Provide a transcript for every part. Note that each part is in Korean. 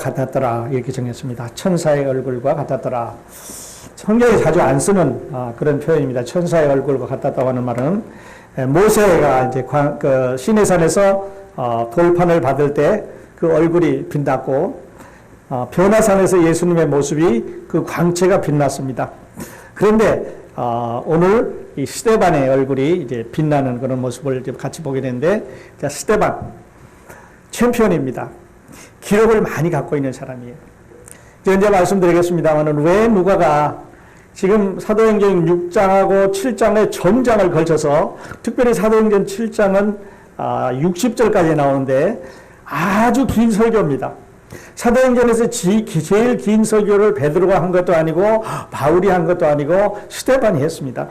같았더라 이렇게 정했습니다. 천사의 얼굴과 같았더라. 성경에 자주 안 쓰는 그런 표현입니다. 천사의 얼굴과 같았다고 하는 말은 모세가 이제 그 시내산에서 돌판을 받을 때 그 얼굴이 빛났고 변화산에서 예수님의 모습이 그 광채가 빛났습니다. 그런데 오늘 이 스데반의 얼굴이 이제 빛나는 그런 모습을 같이 보게 되는데, 자, 스데반 챔피언입니다. 기록을 많이 갖고 있는 사람이에요. 이제 말씀드리겠습니다만 왜 누가가 지금 사도행전 6장하고 7장의 전장을 걸쳐서, 특별히 사도행전 7장은 60절까지 나오는데 아주 긴 설교입니다. 사도행전에서 제일 긴 설교를 베드로가 한 것도 아니고 바울이 한 것도 아니고 스데반이 했습니다.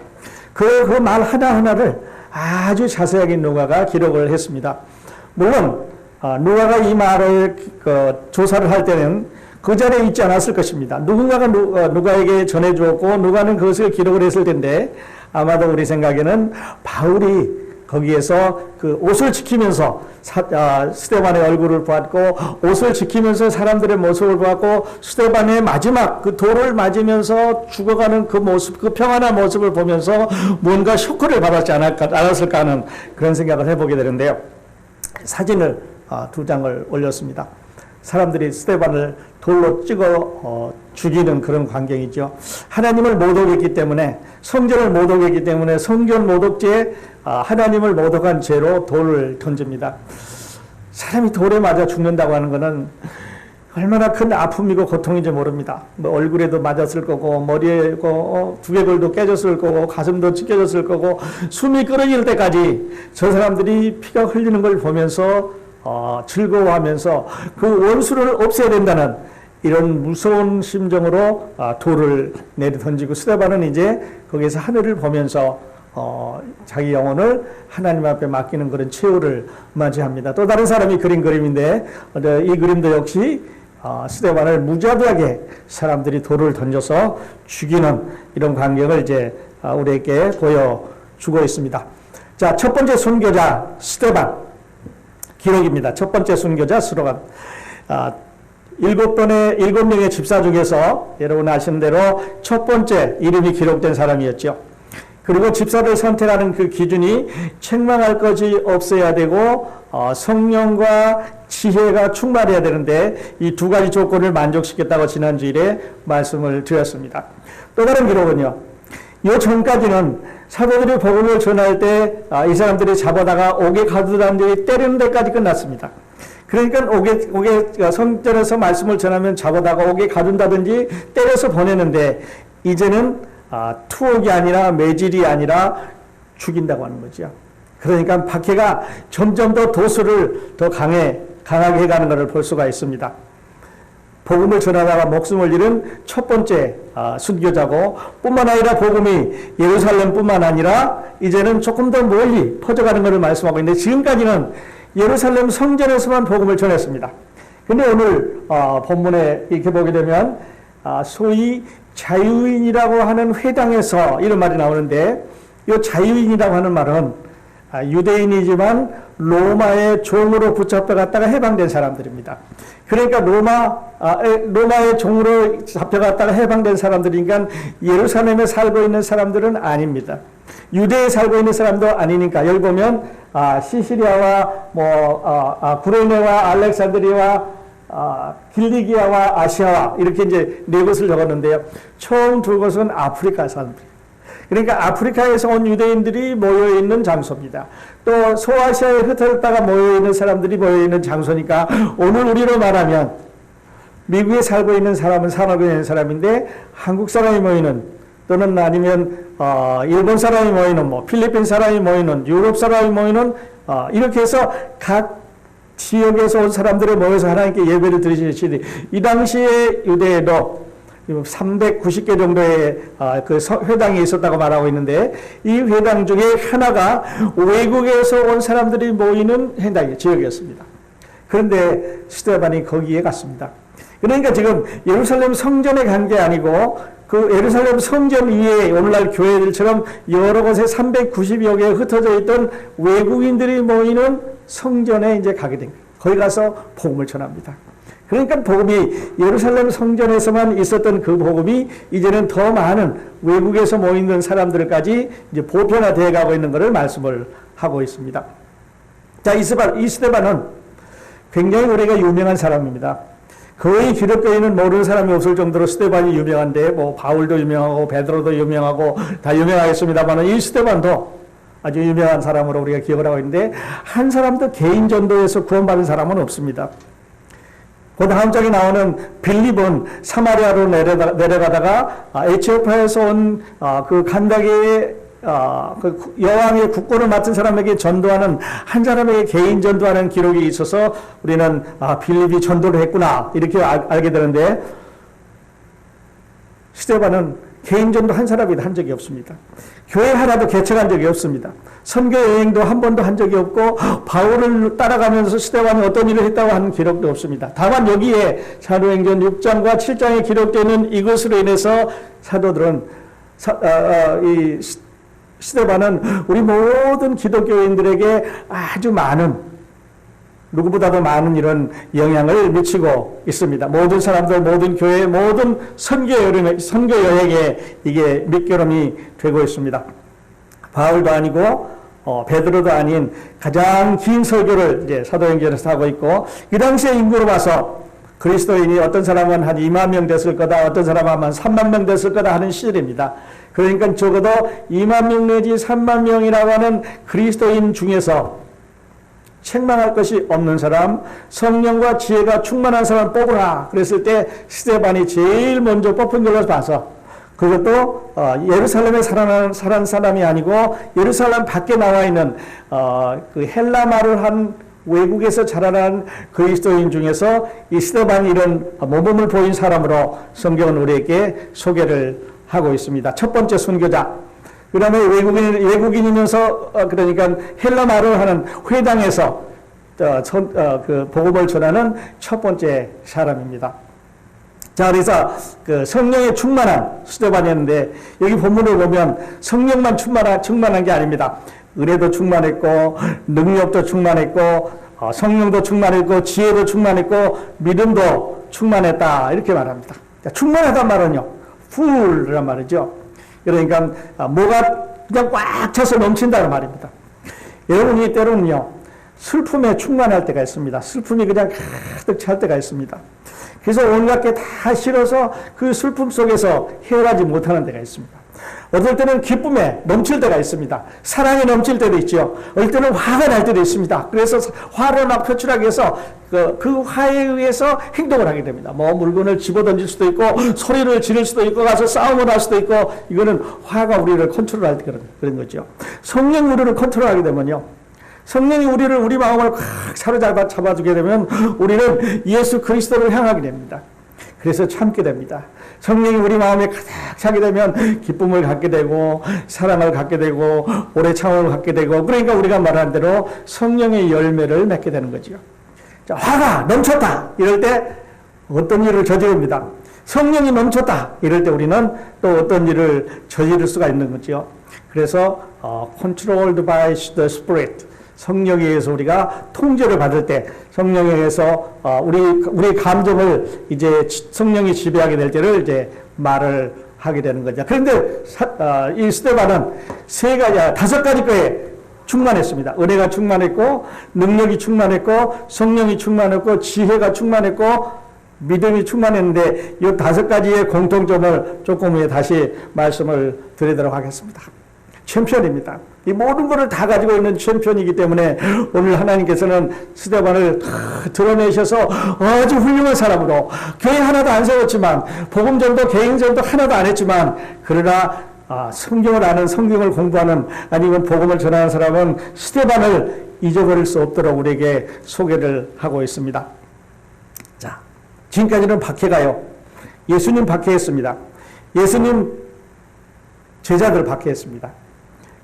그 말 하나하나를 아주 자세하게 누가가 기록을 했습니다. 물론 누가가 이 말을 조사를 할 때는 그 자리에 있지 않았을 것입니다. 누군가가 누가에게 전해주었고 누가는 그것을 기록을 했을 텐데, 아마도 우리 생각에는 바울이 거기에서 그 옷을 지키면서 스데반의 얼굴을 보았고, 옷을 지키면서 사람들의 모습을 보았고, 스데반의 마지막 그 돌을 맞으면서 죽어가는 그 모습, 그 평안한 모습을 보면서 뭔가 쇼크를 받았지 않았을까 하는 그런 생각을 해보게 되는데요. 사진을 2장을 올렸습니다. 사람들이 스데반을 돌로 찍어 죽이는 그런 광경이죠. 하나님을 모독했기 때문에, 성전을 모독했기 때문에 성전 모독죄에 하나님을 모독한 죄로 돌을 던집니다. 사람이 돌에 맞아 죽는다고 하는 것은 얼마나 큰 아픔이고 고통인지 모릅니다. 뭐 얼굴에도 맞았을 거고, 머리에 두개골도 깨졌을 거고, 가슴도 찢겨졌을 거고, 숨이 끊어질 때까지 저 사람들이 피가 흘리는 걸 보면서 즐거워하면서 그 원수를 없애야 된다는 이런 무서운 심정으로 돌을 내려 던지고, 스데반은 이제 거기에서 하늘을 보면서 자기 영혼을 하나님 앞에 맡기는 그런 최후를 맞이합니다. 또 다른 사람이 그린 그림인데, 이 그림도 역시 스데반을 무자비하게 사람들이 돌을 던져서 죽이는 이런 광경을 이제 우리에게 보여주고 있습니다. 자, 첫 번째 순교자 스데반 기록입니다. 첫 번째 순교자 스데반. 7명의 집사 중에서 여러분 아시는 대로 첫 번째 이름이 기록된 사람이었죠. 그리고 집사를 선택하는 그 기준이 책망할 것이 없어야 되고 성령과 지혜가 충만해야 되는데, 이 두 가지 조건을 만족시켰다고 지난주일에 말씀을 드렸습니다. 또 다른 기록은요, 이 전까지는 사도들이 복음을 전할 때 이 사람들이 잡아다가 옥에 가두던 사람들이 때리는 데까지 끝났습니다. 그러니까 옥에 성전에서 말씀을 전하면 잡아다가 옥에 가둔다든지 때려서 보내는데, 이제는 투옥이 아니라 매질이 아니라 죽인다고 하는 거죠. 그러니까 박해가 점점 더 도수를 더 강하게 해가는 것을 볼 수가 있습니다. 복음을 전하다가 목숨을 잃은 첫 번째 순교자고, 뿐만 아니라 복음이 예루살렘뿐만 아니라 이제는 조금 더 멀리 퍼져가는 것을 말씀하고 있는데, 지금까지는 예루살렘 성전에서만 복음을 전했습니다. 근데 오늘 본문에 이렇게 보게 되면 소위 자유인이라고 하는 회당에서 이런 말이 나오는데, 이 자유인이라고 하는 말은 유대인이지만 로마의 종으로 붙잡혀갔다가 해방된 사람들입니다. 그러니까 로마의 종으로 잡혀갔다가 해방된 사람들이니까 예루살렘에 살고 있는 사람들은 아닙니다. 유대에 살고 있는 사람도 아니니까, 여기 보면 시시리아와 구레네와 알렉산드리아와 길리기아와 아시아와 이렇게 이제 네 곳을 적었는데요. 처음 두 곳은 아프리카 사람들. 그러니까 아프리카에서 온 유대인들이 모여있는 장소입니다. 또 소아시아에 흩어졌다가 모여있는 사람들이 모여있는 장소니까, 오늘 우리로 말하면 미국에 살고 있는 사람은 산업에 있는 사람인데, 한국 사람이 모이는, 또는 아니면 일본 사람이 모이는, 필리핀 사람이 모이는, 유럽 사람이 모이는, 이렇게 해서 각 지역에서 온 사람들을 모여서 하나님께 예배를 드리시니, 이 당시에 유대에도 390개 정도의 그 회당이 있었다고 말하고 있는데, 이 회당 중에 하나가 외국에서 온 사람들이 모이는 지역이었습니다. 그런데 스데반이 거기에 갔습니다. 그러니까 지금 예루살렘 성전에 간 게 아니고, 그 예루살렘 성전 위에 오늘날 교회들처럼 여러 곳에 390여 개에 흩어져 있던 외국인들이 모이는 성전에 이제 가게 된 거예요. 거기 가서 복음을 전합니다. 그러니까 복음이 예루살렘 성전에서만 있었던 그 복음이 이제는 더 많은 외국에서 모이는 사람들까지 이제 보편화되어 가고 있는 것을 말씀을 하고 있습니다. 자, 이 스데반은 굉장히 우리가 유명한 사람입니다. 거의 기독교인은 모르는 사람이 없을 정도로 스데반이 유명한데, 뭐 바울도 유명하고 베드로도 유명하고 다 유명하겠습니다만, 이 스데반도 아주 유명한 사람으로 우리가 기억을 하고 있는데, 한 사람도 개인 전도에서 구원받은 사람은 없습니다. 그 다음 장에 나오는 빌립은 사마리아로 내려가다가 에티오피아에서 온 그 간다게의 그 여왕의 국권을 맡은 사람에게 전도하는, 한 사람에게 개인 전도하는 기록이 있어서 우리는 빌립이 전도를 했구나 이렇게 알게 되는데, 스데반은 개인 전도 한 사람이 한 적이 없습니다. 교회 하나도 개척한 적이 없습니다. 선교 여행도 한 번도 한 적이 없고, 바울을 따라가면서 스데반이 어떤 일을 했다고 하는 기록도 없습니다. 다만 여기에 사도행전 6장과 7장에 기록되는 이것으로 인해서 사도들은 이 스데반은 우리 모든 기독교인들에게 아주 많은, 누구보다도 많은 이런 영향을 미치고 있습니다. 모든 사람들, 모든 교회, 모든 선교 여행에 이게 밑거름이 되고 있습니다. 바울도 아니고 베드로도 아닌 가장 긴 설교를 이제 사도행전에서 하고 있고, 이 당시의 인구로 봐서 그리스도인이 어떤 사람은 한 2만 명 됐을 거다, 어떤 사람은 한 3만 명 됐을 거다 하는 시절입니다. 그러니까 적어도 2만 명 내지 3만 명이라고 하는 그리스도인 중에서 책망할 것이 없는 사람, 성령과 지혜가 충만한 사람을 뽑으라 그랬을 때 스데반이 제일 먼저 뽑힌 걸로 봐서, 그것도 예루살렘에 살아난 사람이 아니고 예루살렘 밖에 나와 있는 그 헬라 말을 한 외국에서 자라난 그리스도인 중에서 이 스데반이 이런 모범을 보인 사람으로 성경은 우리에게 소개를 하고 있습니다. 첫 번째 선교자. 그 다음에 외국인이면서 그러니까 헬라 말을 하는 회당에서 그 복음을 전하는 첫 번째 사람입니다. 자, 그래서 그 성령에 충만한 스데반이었는데, 여기 본문을 보면 성령만 충만한 게 아닙니다. 은혜도 충만했고, 능력도 충만했고, 성령도 충만했고, 지혜도 충만했고, 믿음도 충만했다 이렇게 말합니다. 충만하단 말은요, full란 말이죠. 그러니까 뭐가 그냥 꽉 차서 넘친다는 말입니다. 여러분이 때로는요, 슬픔에 충만할 때가 있습니다. 슬픔이 그냥 가득 찰 때가 있습니다. 그래서 온갖 게 다 싫어서 그 슬픔 속에서 헤어나지 못하는 때가 있습니다. 어떨 때는 기쁨에 넘칠 때가 있습니다. 사랑에 넘칠 때도 있죠. 어떨 때는 화가 날 때도 있습니다. 그래서 화를 막 표출하기 위해서 그 화에 의해서 행동을 하게 됩니다. 뭐 물건을 집어던질 수도 있고, 소리를 지를 수도 있고, 가서 싸움을 할 수도 있고, 이거는 화가 우리를 컨트롤할 때 그런 거죠. 성령 우리를 컨트롤하게 되면요, 성령이 우리 마음을 꽉 잡아주게 되면 우리는 예수 그리스도를 향하게 됩니다. 그래서 참게 됩니다. 성령이 우리 마음에 가득 차게 되면 기쁨을 갖게 되고, 사랑을 갖게 되고, 오래 참음을 갖게 되고, 그러니까 우리가 말하는 대로 성령의 열매를 맺게 되는 거죠. 자, 화가 넘쳤다 이럴 때 어떤 일을 저지릅니다. 성령이 넘쳤다 이럴 때 우리는 또 어떤 일을 저지를 수가 있는 거죠. 그래서 controlled by the Spirit, 성령에 의해서 우리가 통제를 받을 때, 성령에 의해서 우리 감정을 이제 성령이 지배하게 될 때를 이제 말을 하게 되는 거죠. 그런데 이 스데반은 5가지 거에 충만했습니다. 은혜가 충만했고, 능력이 충만했고, 성령이 충만했고, 지혜가 충만했고, 믿음이 충만했는데, 이 5가지의 공통점을 조금 후에 다시 말씀을 드리도록 하겠습니다. 챔피언입니다. 이 모든 것을 다 가지고 있는 챔피언이기 때문에 오늘 하나님께서는 스데반을 드러내셔서 아주 훌륭한 사람으로, 교회 하나도 안 세웠지만, 복음전도 개인전도 하나도 안 했지만, 그러나 성경을 아는, 성경을 공부하는, 아니면 복음을 전하는 사람은 스데반을 잊어버릴 수 없도록 우리에게 소개를 하고 있습니다. 자, 지금까지는 박해가요, 예수님 박해했습니다. 예수님 제자들 박해했습니다.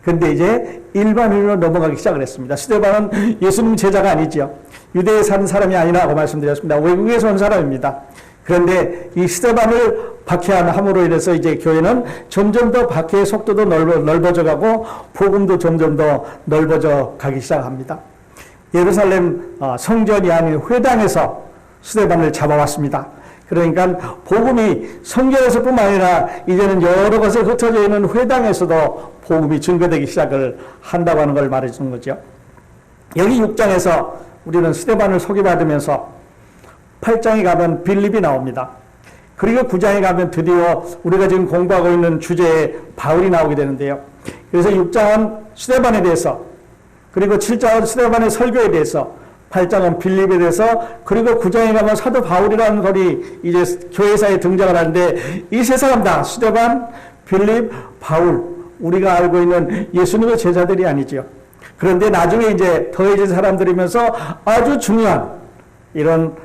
그런데 이제 일반인으로 넘어가기 시작을 했습니다. 스데반은 예수님 제자가 아니죠. 유대에 사는 사람이 아니라고 말씀드렸습니다. 외국에서 온 사람입니다. 그런데 이 스데반을 박해함으로 인해서 이제 교회는 점점 더 박해의 속도도 넓어져 가고, 복음도 점점 더 넓어져 가기 시작합니다. 예루살렘 성전이 아닌 회당에서 스데반을 잡아왔습니다. 그러니까 복음이 성경에서뿐만 아니라 이제는 여러 곳에 흩어져 있는 회당에서도 복음이 증거되기 시작을 한다고 하는 걸 말해주는 거죠. 여기 6장에서 우리는 스데반을 소개받으면서 8장에 가면 빌립이 나옵니다. 그리고 9장에 가면 드디어 우리가 지금 공부하고 있는 주제의 바울이 나오게 되는데요. 그래서 6장은 스데반에 대해서, 그리고 7장은 스데반의 설교에 대해서, 8장은 빌립에 대해서, 그리고 9장에 가면 사도 바울이라는 글이 이제 교회사에 등장을 하는데, 이 세 사람 다 스데반, 빌립, 바울, 우리가 알고 있는 예수님의 제자들이 아니죠. 그런데 나중에 이제 더해진 사람들이면서 아주 중요한 이런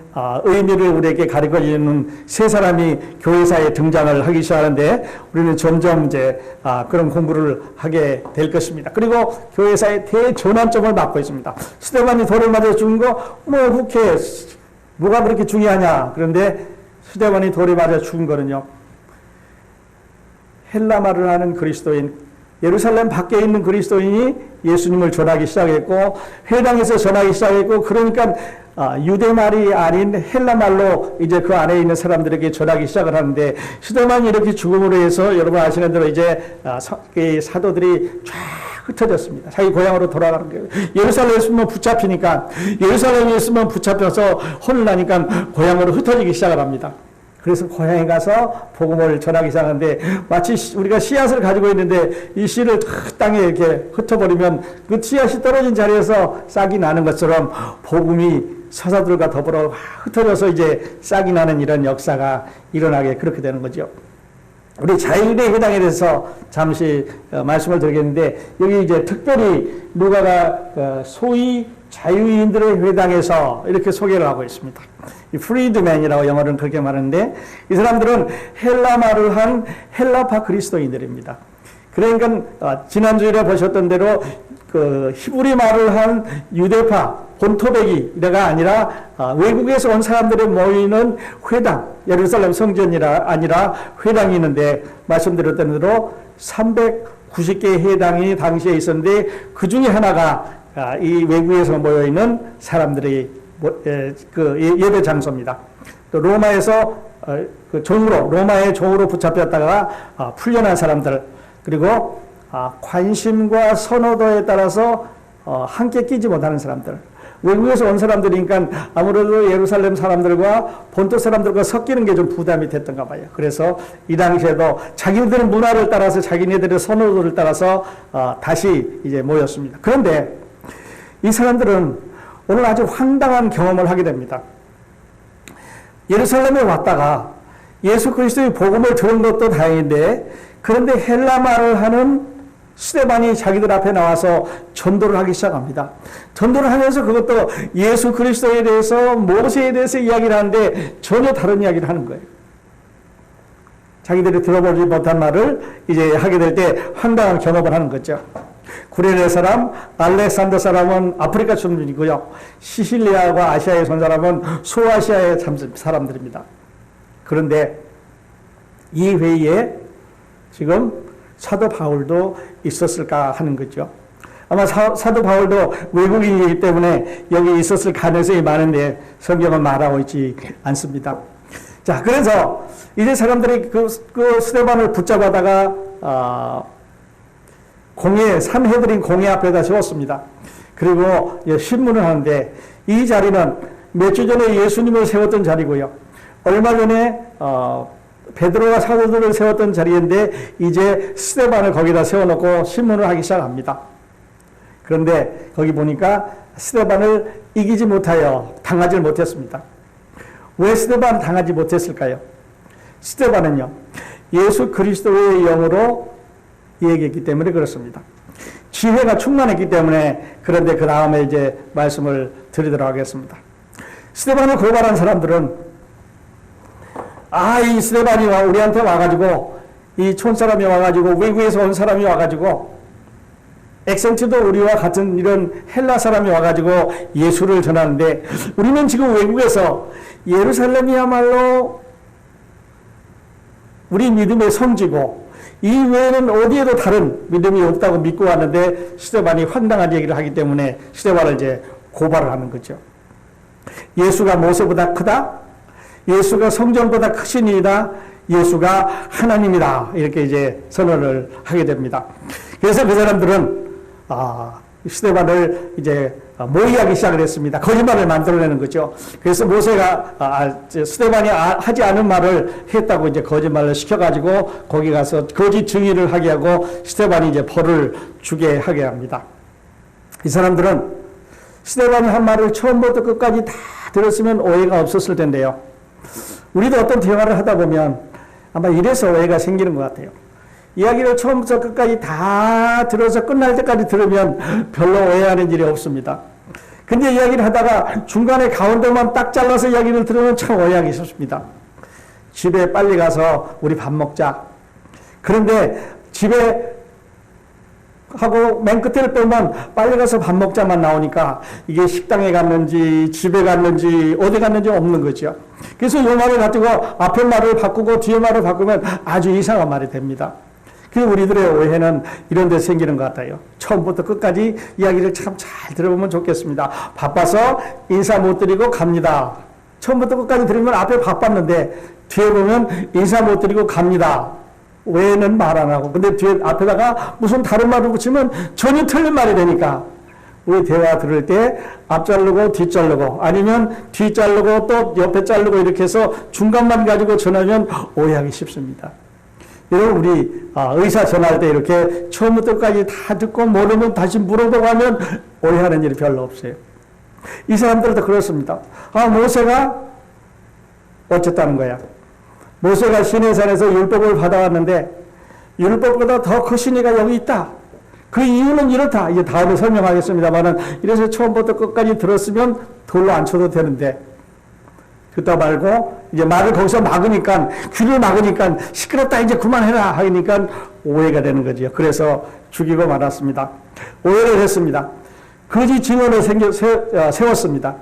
의미를 우리에게 가르쳐주는 세 사람이 교회사에 등장을 하기 시작하는데, 우리는 점점 이제 그런 공부를 하게 될 것입니다. 그리고 교회사의 대전환점을 맡고 있습니다. 스데반이 돌을 맞아 죽은 거, who cares? 뭐가 그렇게 중요하냐? 그런데 스데반이 돌에 맞아 죽은 거는요, 헬라말을 하는 그리스도인, 예루살렘 밖에 있는 그리스도인이 예수님을 전하기 시작했고, 회당에서 전하기 시작했고, 그러니까 유대말이 아닌 헬라말로 이제 그 안에 있는 사람들에게 전하기 시작을 하는데, 스데반이 이렇게 죽음으로 해서 여러분 아시는 대로 이제 사도들이 쫙 흩어졌습니다. 자기 고향으로 돌아가는 거예요. 예루살렘에 있으면 붙잡히니까, 예루살렘에 있으면 붙잡혀서 혼란하니까 고향으로 흩어지기 시작을 합니다. 그래서 고향에 가서 복음을 전하기 시작하는데, 마치 우리가 씨앗을 가지고 있는데 이 씨를 땅에 이렇게 흩어버리면 그 씨앗이 떨어진 자리에서 싹이 나는 것처럼 복음이 사사들과 더불어 흩어져서 이제 싹이 나는 이런 역사가 일어나게 그렇게 되는 거죠. 우리 자유인의 회당에 대해서 잠시 말씀을 드리겠는데, 여기 이제 특별히 누가가 소위 자유인들의 회당에서 이렇게 소개를 하고 있습니다. 이 프리드맨이라고 영어로는 그렇게 말하는데, 이 사람들은 헬라말을 한 헬라파 그리스도인들입니다. 그러니까 지난주에 보셨던 대로 그 히브리 말을 한 유대파 본토백이가 아니라 외국에서 온 사람들이 모이는 회당, 예루살렘 성전이라 아니라 회당이 있는데, 말씀드렸던 대로 390개의 회당이 당시에 있었는데, 그 중에 하나가 이 외국에서 모여 있는 사람들이 그 예배 장소입니다. 또 로마에서 그 종으로, 로마의 종으로 붙잡혔다가 풀려난 사람들, 그리고 관심과 선호도에 따라서 함께 끼지 못하는 사람들, 외국에서 온 사람들이니까 아무래도 예루살렘 사람들과 본토 사람들과 섞이는 게 좀 부담이 됐던가 봐요. 그래서 이 당시에도 자기네들의 문화를 따라서, 자기네들의 선호도를 따라서 다시 이제 모였습니다. 그런데 이 사람들은 오늘 아주 황당한 경험을 하게 됩니다. 예루살렘에 왔다가 예수 그리스도의 복음을 들은 것도 다행인데, 그런데 헬라말을 하는 스데반이 자기들 앞에 나와서 전도를 하기 시작합니다. 전도를 하면서 그것도 예수 그리스도에 대해서, 모세에 대해서 이야기를 하는데 전혀 다른 이야기를 하는 거예요. 자기들이 들어보지 못한 말을 이제 하게 될 때 황당한 경험을 하는 거죠. 구레네 사람, 알렉산더 사람은 아프리카 출신이고요. 시실리아와 아시아에서 온 사람은 소아시아의 사람들입니다. 그런데 이 회의에 지금 사도 바울도 있었을까 하는 거죠. 아마 사도 바울도 외국인이기 때문에 여기 있었을 가능성이 많은데 성경은 말하고 있지 않습니다. 자, 그래서 이제 사람들이 그 스데반을 붙잡아다가 산헤드린 공회 앞에다 세웠습니다. 그리고 신문을 하는데, 이 자리는 몇 주 전에 예수님을 세웠던 자리고요. 얼마 전에 베드로와 사도들을 세웠던 자리인데, 이제 스데반을 거기다 세워놓고 신문을 하기 시작합니다. 그런데 거기 보니까 스데반을 이기지 못하여 당하지 못했습니다. 왜 스데반 당하지 못했을까요? 스데반은요, 예수 그리스도의 영으로 얘기했기 때문에 그렇습니다. 지혜가 충만했기 때문에. 그런데 그 다음에 이제 말씀을 드리도록 하겠습니다. 스데반을 고발한 사람들은, 이 스데반이 우리한테 와가지고, 이 촌사람이 와가지고, 외국에서 온 사람이 와가지고, 액센트도 우리와 같은 이런 헬라 사람이 와가지고 예수를 전하는데, 우리는 지금 외국에서 예루살렘이야말로 우리 믿음의 성지고, 이 외에는 어디에도 다른 믿음이 없다고 믿고 왔는데, 스데반이 황당한 얘기를 하기 때문에 스데반을 이제 고발을 하는 거죠. 예수가 모세보다 크다. 예수가 성전보다 크시니이다. 예수가 하나님이다. 이렇게 이제 선언을 하게 됩니다. 그래서 그 사람들은 스데반을 이제 모의하기 시작을 했습니다. 거짓말을 만들어내는 거죠. 그래서 모세가 스데반이 하지 않은 말을 했다고 이제 거짓말을 시켜가지고 거기 가서 거짓 증인을 하게 하고 스데반이 이제 벌을 주게 하게 합니다. 이 사람들은 스데반이 한 말을 처음부터 끝까지 다 들었으면 오해가 없었을 텐데요. 우리도 어떤 대화를 하다 보면 아마 이래서 오해가 생기는 것 같아요. 이야기를 처음부터 끝까지 다 들어서 끝날 때까지 들으면 별로 오해하는 일이 없습니다. 근데 이야기를 하다가 중간에 가운데만 딱 잘라서 이야기를 들으면 참 오해하기 쉽습니다. 집에 빨리 가서 우리 밥 먹자. 그런데 집에 하고 맨 끝을 빼면 빨리 가서 밥 먹자만 나오니까 이게 식당에 갔는지 집에 갔는지 어디 갔는지 없는 거죠. 그래서 이 말을 가지고 앞에 말을 바꾸고 뒤에 말을 바꾸면 아주 이상한 말이 됩니다. 그래서 우리들의 오해는 이런 데 생기는 것 같아요. 처음부터 끝까지 이야기를 참 잘 들어보면 좋겠습니다. 바빠서 인사 못 드리고 갑니다. 처음부터 끝까지 들으면 앞에 바빴는데 뒤에 보면 인사 못 드리고 갑니다. 외에는 말 안 하고. 근데 뒤에 앞에다가 무슨 다른 말을 붙이면 전혀 틀린 말이 되니까 우리 대화 들을 때 앞 자르고 뒤 자르고 아니면 뒤 자르고 또 옆에 자르고 이렇게 해서 중간만 가지고 전하면 오해하기 쉽습니다. 여러분 우리 의사 전할 때 이렇게 처음부터 끝까지 다 듣고 모르면 다시 물어보고 하면 오해하는 일이 별로 없어요. 이 사람들도 그렇습니다. 모세가 어쨌다는 거야. 모세가 시내산에서 율법을 받아왔는데 율법보다 더 크신 이가 여기 있다. 그 이유는 이렇다. 이제 다음에 설명하겠습니다만은 이래서 처음부터 끝까지 들었으면 돌로 안 쳐도 되는데 듣다 말고 이제 말을 거기서 막으니까 귀를 막으니까 시끄럽다 이제 그만해라 하니까 오해가 되는 거죠. 그래서 죽이고 말았습니다. 오해를 했습니다. 거짓 증언을 세웠습니다.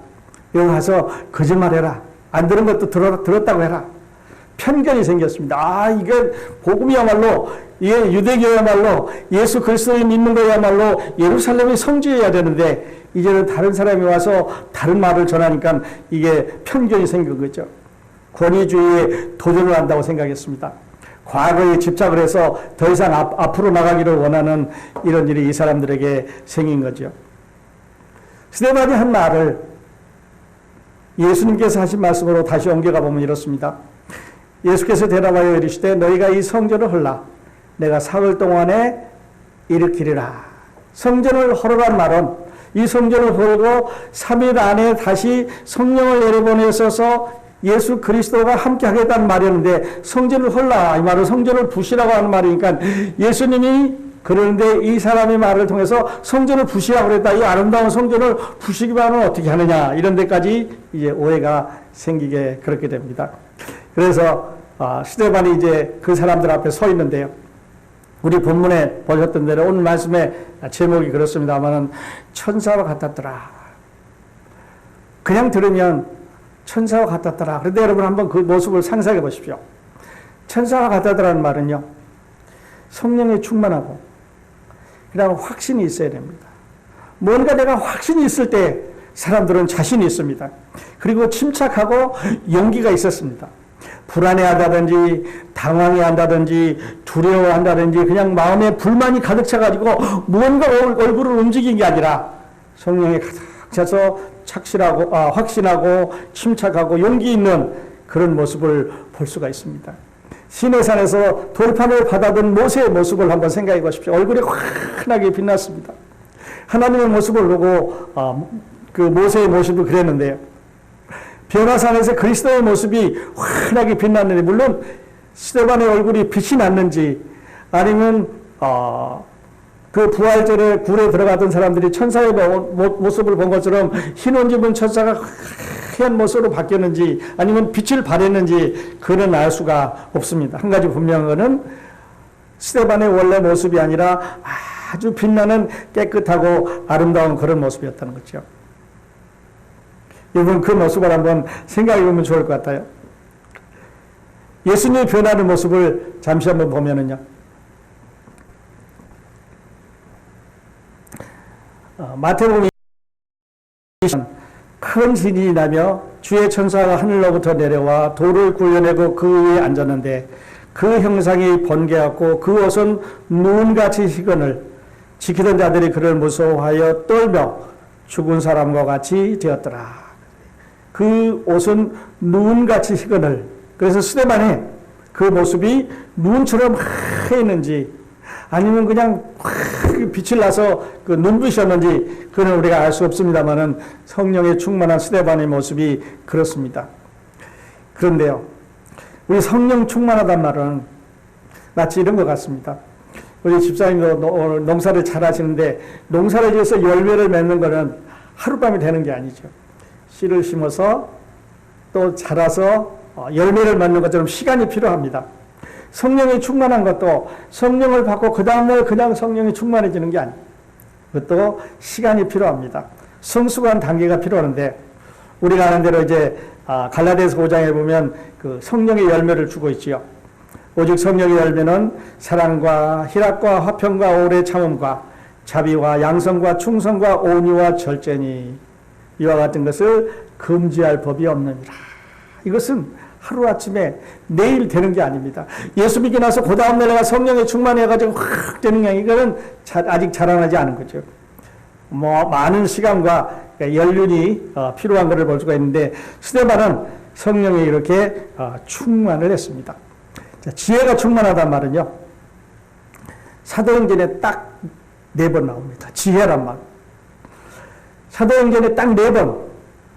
여기 가서 거짓말해라. 안 들은 것도 들었다고 해라. 편견이 생겼습니다. 이게 복음이야말로 이게 유대교야말로 예수 그리스도를 믿는 거야말로 예루살렘이 성지여야 되는데 이제는 다른 사람이 와서 다른 말을 전하니까 이게 편견이 생긴 거죠. 권위주의에 도전을 한다고 생각했습니다. 과거에 집착을 해서 더 이상 앞으로 나가기를 원하는 이런 일이 이 사람들에게 생긴 거죠. 스데반이 한 말을 예수님께서 하신 말씀으로 다시 옮겨가 보면 이렇습니다. 예수께서 대답하여 이르시되 너희가 이 성전을 헐라 내가 사흘 동안에 일으키리라. 성전을 헐으란 말은 이 성전을 헐고 3일 안에 다시 성령을 내려보내셔서 예수 그리스도가 함께 하겠다는 말이었는데 성전을 헐라 이 말은 성전을 부시라고 하는 말이니까 예수님이 그러는데 이 사람의 말을 통해서 성전을 부시라고 그랬다. 이 아름다운 성전을 부시기만 하면 어떻게 하느냐 이런 데까지 이제 오해가 생기게 그렇게 됩니다. 그래서 스데반이 이제 그 사람들 앞에 서 있는데요. 우리 본문에 보셨던 대로 오늘 말씀의 제목이 그렇습니다만은 천사와 같았더라. 그냥 들으면 천사와 같았더라. 그런데 여러분 한번 그 모습을 상상해 보십시오. 천사와 같았더라는 말은요. 성령에 충만하고 그다음 확신이 있어야 됩니다. 뭔가 내가 확신이 있을 때 사람들은 자신이 있습니다. 그리고 침착하고 용기가 있었습니다. 불안해한다든지 당황해한다든지 두려워한다든지 그냥 마음에 불만이 가득 차가지고 무언가 얼굴을 움직인 게 아니라 성령에 가득 차서 착실하고 확신하고 침착하고 용기 있는 그런 모습을 볼 수가 있습니다. 시내산에서 돌판을 받아든 모세의 모습을 한번 생각해 보십시오. 얼굴이 환하게 빛났습니다. 하나님의 모습을 보고 그 모세의 모습을 그랬는데요. 변화산에서 그리스도의 모습이 환하게 빛났는데 물론 스데반의 얼굴이 빛이 났는지 아니면 그 부활절에 굴에 들어가던 사람들이 천사의 모습을 본 것처럼 흰 옷 입은 천사가 하얀 모습으로 바뀌었는지 아니면 빛을 발했는지 그는 알 수가 없습니다. 한 가지 분명한 것은 스데반의 원래 모습이 아니라 아주 빛나는 깨끗하고 아름다운 그런 모습이었다는 거죠. 여러분 그 모습을 한번 생각해 보면 좋을 것 같아요. 예수님이 변하는 모습을 잠시 한번 보면은요. 마태복음 큰 진이 나며 주의 천사가 하늘로부터 내려와 돌을 굴려내고 그 위에 앉았는데 그 형상이 번개같고 그 옷은 눈같이 희건을 지키던 자들이 그를 무서워하여 떨며 죽은 사람과 같이 되었더라. 그 옷은 눈같이 희건을, 그래서 스데반의 그 모습이 눈처럼 하였는지 아니면 그냥 빛을 나서 그 눈부셨는지 그건 우리가 알 수 없습니다만은 성령에 충만한 스데반의 모습이 그렇습니다. 그런데요, 우리 성령 충만하단 말은 마치 이런 것 같습니다. 우리 집사님도 농사를 잘 하시는데 농사를 지어서 열매를 맺는 거는 하룻밤에 되는 게 아니죠. 씨를 심어서 또 자라서 열매를 맺는 것처럼 시간이 필요합니다. 성령이 충만한 것도 성령을 받고 그 다음날 그냥 성령이 충만해지는 게 아니에요. 그것도 시간이 필요합니다. 성숙한 단계가 필요한데 우리가 아는 대로 이제 갈라디아서 5장에 보면 그 성령의 열매를 주고 있지요. 오직 성령의 열매는 사랑과 희락과 화평과 오래 참음과 자비와 양성과 충성과 온유와 절제니 이와 같은 것을 금지할 법이 없느니라. 이것은 하루아침에 내일 되는 게 아닙니다. 예수 믿고 나서 그 다음날 내가 성령에 충만해가지고 확 되는 게 이거는 아직 자라나지 않은 거죠. 많은 시간과 연륜이 필요한 것을 볼 수가 있는데 스데반은 성령에 이렇게 충만을 했습니다. 자, 지혜가 충만하단 말은요, 사도행전에 딱 4번 나옵니다. 지혜란 말. 사도행전에 딱 4번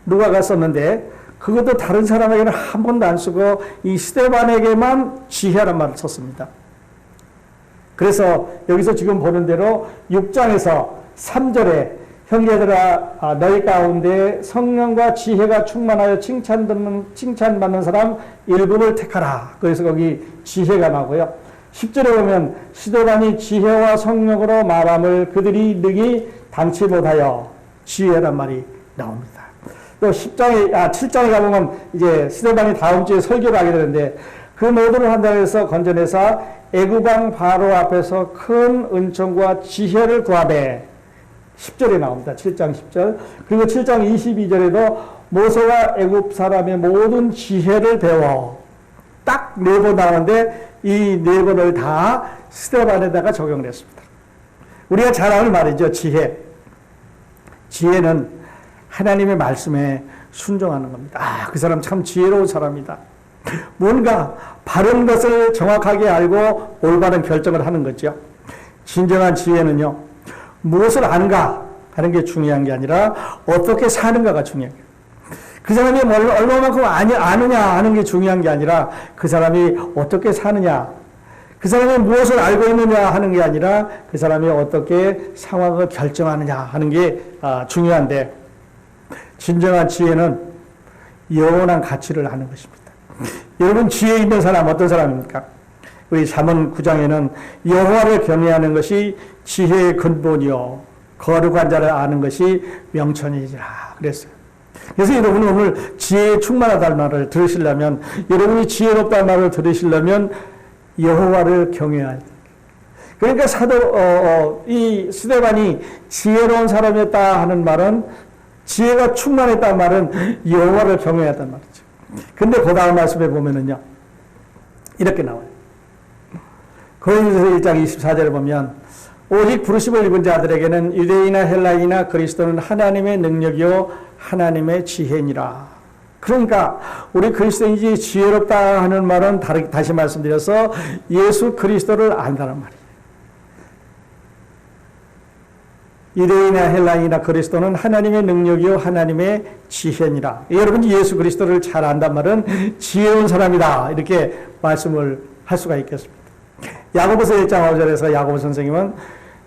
누가가 썼는데 그것도 다른 사람에게는 한 번도 안 쓰고 이 스데반에게만 지혜란 말을 썼습니다. 그래서 여기서 지금 보는 대로 6장에서 3절에 형제들아 너희 가운데 성령과 지혜가 충만하여 칭찬받는 사람 1분을 택하라. 그래서 거기 지혜가 나오고요. 10절에 보면 스데반이 지혜와 성령으로 말함을 그들이 능히 당치 못하여 지혜란 말이 나옵니다. 또 7장에 가보면 이제 스데반이 다음 주에 설교를 하게 되는데 그 모두를 한다고 해서 건져내사 애굽왕 바로 앞에서 큰 은총과 지혜를 구하되 10절에 나옵니다. 7장 10절. 그리고 7장 22절에도 모세가 애굽 사람의 모든 지혜를 배워 딱 4번 나오는데 이 4번을 다 스데반에다가 적용을 했습니다. 우리가 잘 아는 말이죠. 지혜는 하나님의 말씀에 순종하는 겁니다. 그 사람 참 지혜로운 사람이다. 뭔가 바른 것을 정확하게 알고 올바른 결정을 하는 거죠. 진정한 지혜는요, 무엇을 아는가 하는 게 중요한 게 아니라 어떻게 사는가가 중요해요. 그 사람이 얼마만큼 아느냐 하는 게 중요한 게 아니라 그 사람이 어떻게 사느냐, 그 사람이 무엇을 알고 있느냐 하는 게 아니라 그 사람이 어떻게 상황을 결정하느냐 하는 게 중요한데, 진정한 지혜는 영원한 가치를 아는 것입니다. 여러분, 지혜 있는 사람 어떤 사람입니까? 우리 잠언 9장에는 여호와를 경외하는 것이 지혜의 근본이요 거룩한 자를 아는 것이 명천이지라 그랬어요. 그래서 여러분 오늘 지혜에 충만하다는 말을 들으시려면, 여러분이 지혜롭다는 말을 들으시려면 여호와를 경외해야 돼요. 그러니까 이 스데반이 지혜로운 사람이었다 하는 말은, 지혜가 충만했다는 말은 여호와를 경외했다는 말이죠. 근데 그 다음 말씀에 보면은요, 이렇게 나와요. 고린도서 1장 24절에 보면 오직 부르심을 입은 자들에게는 유대인이나 헬라인이나 그리스도는 하나님의 능력이요 하나님의 지혜니라. 그러니까 우리 그리스도인이 지혜롭다 하는 말은 다시 말씀드려서 예수 그리스도를 안다는 말이에요. 유대인이나 헬라인이나 그리스도는 하나님의 능력이요 하나님의 지혜니라. 여러분이 예수 그리스도를 잘 안단 말은 지혜로운 사람이다, 이렇게 말씀을 할 수가 있겠습니다. 야고보서 1장 5절에서 야고보 선생님은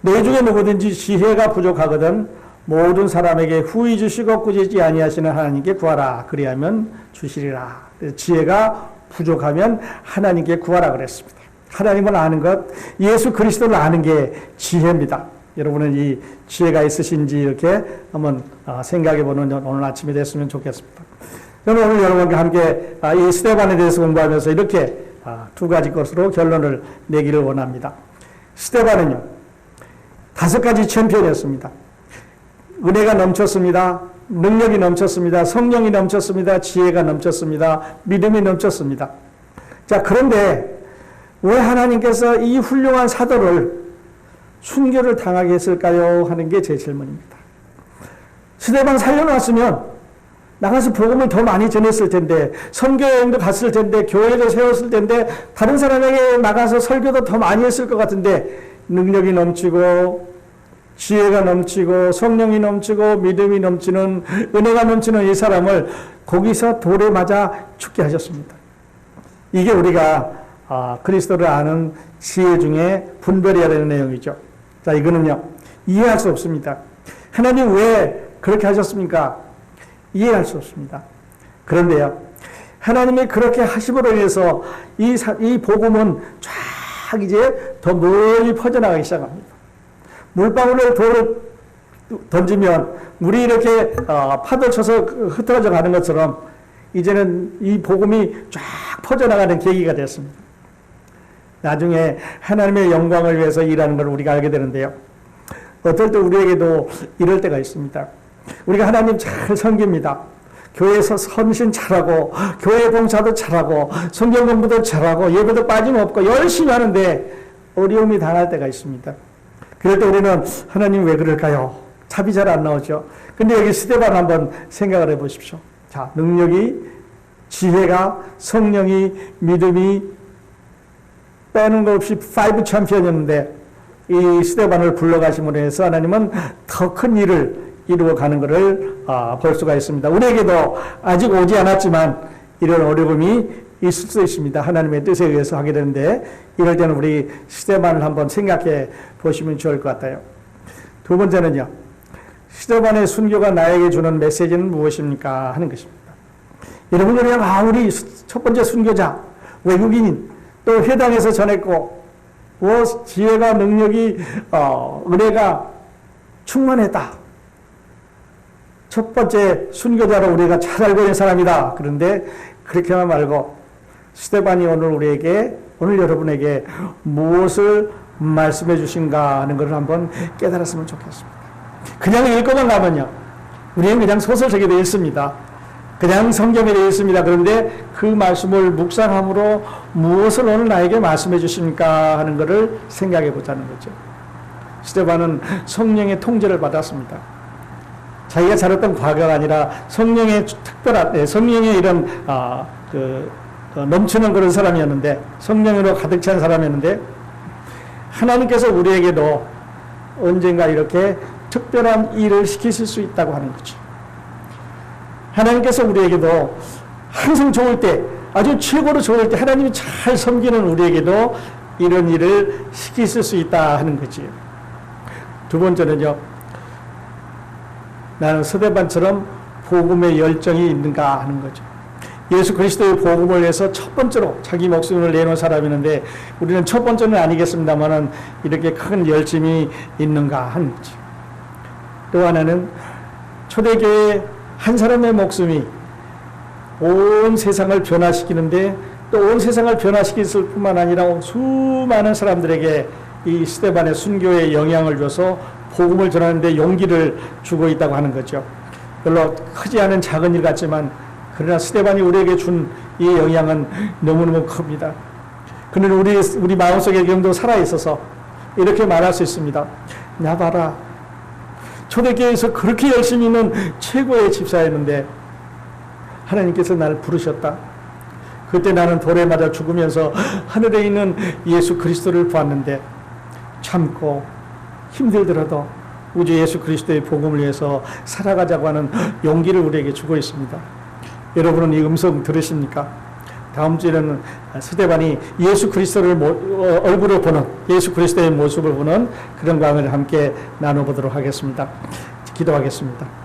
너희 중에 누구든지 지혜가 부족하거든 모든 사람에게 후히 주시고 꾸짖지 아니하시는 하나님께 구하라. 그리하면 주시리라. 지혜가 부족하면 하나님께 구하라 그랬습니다. 하나님을 아는 것, 예수 그리스도를 아는 게 지혜입니다. 여러분은 이 지혜가 있으신지 이렇게 한번 생각해보는 오늘 아침이 됐으면 좋겠습니다. 저는 오늘 여러분과 함께 이 스데반에 대해서 공부하면서 이렇게 2가지 것으로 결론을 내기를 원합니다. 스데반은요, 5가지 챔피언이었습니다. 은혜가 넘쳤습니다. 능력이 넘쳤습니다. 성령이 넘쳤습니다. 지혜가 넘쳤습니다. 믿음이 넘쳤습니다. 자, 그런데 왜 하나님께서 이 훌륭한 사도를 순교를 당하게 했을까요? 하는 게 제 질문입니다. 스데반 살려놨으면 나가서 복음을 더 많이 전했을 텐데, 선교여행도 갔을 텐데, 교회도 세웠을 텐데, 다른 사람에게 나가서 설교도 더 많이 했을 것 같은데, 능력이 넘치고 지혜가 넘치고 성령이 넘치고 믿음이 넘치는, 은혜가 넘치는 이 사람을 거기서 돌에 맞아 죽게 하셨습니다. 이게 우리가 그리스도를 아는 지혜 중에 분별해야 되는 내용이죠. 자, 이거는요, 이해할 수 없습니다. 하나님 왜 그렇게 하셨습니까? 이해할 수 없습니다. 그런데요, 하나님이 그렇게 하심으로 인해서 이 복음은 쫙 이제 더 멀리 퍼져나가기 시작합니다. 물방울을 돌을 던지면 물이 이렇게 파도 쳐서 흩어져 가는 것처럼 이제는 이 복음이 쫙 퍼져나가는 계기가 됐습니다. 나중에 하나님의 영광을 위해서 일하는 걸 우리가 알게 되는데요. 어떨 때 우리에게도 이럴 때가 있습니다. 우리가 하나님 잘 섬깁니다. 교회에서 헌신 잘하고 교회 봉사도 잘하고 성경 공부도 잘하고 예배도 빠짐없고 열심히 하는데 어려움이 당할 때가 있습니다. 그럴 때 우리는 하나님 왜 그럴까요? 답이 잘 안 나오죠. 근데 여기 스데반 한번 생각을 해보십시오. 자, 능력이, 지혜가, 성령이, 믿음이 빼는 것 없이 5 챔피언이었는데 이 스데반을 불러가심으로 해서 하나님은 더 큰 일을 이루어가는 것을 볼 수가 있습니다. 우리에게도 아직 오지 않았지만 이런 어려움이 있을 수 있습니다. 하나님의 뜻에 의해서 하게 되는데 이럴 때는 우리 스데반을 한번 생각해 보시면 좋을 것 같아요. 두 번째는요, 스데반의 순교가 나에게 주는 메시지는 무엇입니까? 하는 것입니다. 여러분, 그냥 우리 첫 번째 순교자 외국인인 또 회당에서 전했고 지혜가 능력이 은혜가 충만했다. 첫 번째 순교자로 우리가 잘 알고 있는 사람이다. 그런데 그렇게만 말고 스데반이 오늘 여러분에게 무엇을 말씀해 주신가 하는 것을 한번 깨달았으면 좋겠습니다. 그냥 읽고만 가면요, 우리는 그냥 소설책에 되어 있습니다. 그냥 성경에 되어 있습니다. 그런데 그 말씀을 묵상함으로 무엇을 오늘 나에게 말씀해 주십니까 하는 것을 생각해 보자는 거죠. 스데반은 성령의 통제를 받았습니다. 자기가 잘했던 과거가 아니라 성령의 특별한, 성령의 이런 넘치는 그런 사람이었는데, 성령으로 가득 찬 사람이었는데, 하나님께서 우리에게도 언젠가 이렇게 특별한 일을 시키실 수 있다고 하는 거죠. 하나님께서 우리에게도 항상 좋을 때, 아주 최고로 좋을 때 하나님이 잘 섬기는 우리에게도 이런 일을 시키실 수 있다 하는 거지요. 두 번째는요, 나는 스데반처럼 복음의 열정이 있는가 하는 거죠. 예수 그리스도의 복음을 위해서 첫 번째로 자기 목숨을 내놓은 사람이었는데 우리는 첫 번째는 아니겠습니다만은 이렇게 큰 열심이 있는가 하는 거죠. 또 하나는 초대교회 한 사람의 목숨이 온 세상을 변화시키는데 또 온 세상을 변화시킬 뿐만 아니라 수많은 사람들에게 이 스데반의 순교에 영향을 줘서 복음을 전하는데 용기를 주고 있다고 하는 거죠. 별로 크지 않은 작은 일 같지만 그러나 스데반이 우리에게 준 이 영향은 너무너무 큽니다. 그는 우리 마음속에 지금도 살아있어서 이렇게 말할 수 있습니다. 나 봐라. 초대교회에서 그렇게 열심히 있는 최고의 집사였는데 하나님께서 나를 부르셨다. 그때 나는 돌에 맞아 죽으면서 하늘에 있는 예수 그리스도를 보았는데 참고 힘들더라도 우주 예수 그리스도의 복음을 위해서 살아가자고 하는 용기를 우리에게 주고 있습니다. 여러분은 이 음성 들으십니까? 다음 주에는 스데반이 예수 그리스도를 얼굴을 보는, 예수 그리스도의 모습을 보는 그런 강의를 함께 나눠보도록 하겠습니다. 기도하겠습니다.